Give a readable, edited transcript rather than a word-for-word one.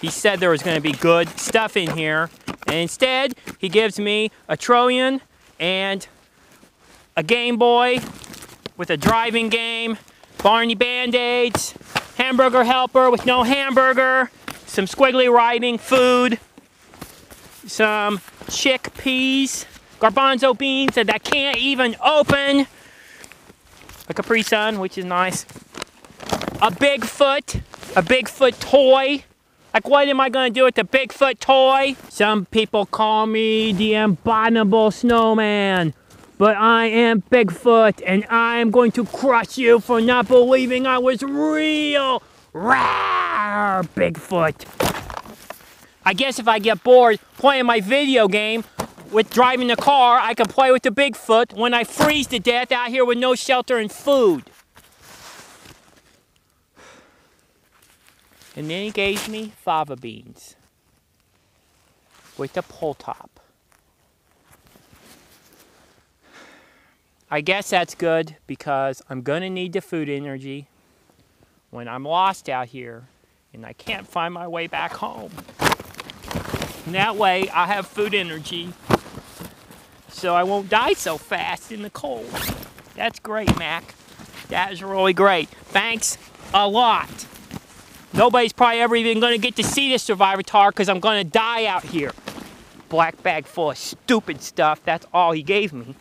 He said there was going to be good stuff in here. And instead, he gives me a Trojan and a Game Boy with a driving game, Barney Band-Aids, hamburger helper with no hamburger, some squiggly writing, food, some chickpeas, garbanzo beans that I can't even open, a Capri Sun, which is nice, a Bigfoot toy. Like, what am I going to do with the Bigfoot toy? Some people call me the abominable snowman. But I am Bigfoot, and I am going to crush you for not believing I was real. Rawr, Bigfoot. I guess if I get bored playing my video game with driving the car, I can play with the Bigfoot when I freeze to death out here with no shelter and food. And then he gave me fava beans with a pull top. I guess that's good because I'm going to need the food energy when I'm lost out here and I can't find my way back home. And that way I have food energy so I won't die so fast in the cold. That's great, Mac. That is really great. Thanks a lot. Nobody's probably ever even going to get to see this SurvivorTard because I'm going to die out here. Black bag full of stupid stuff. That's all he gave me.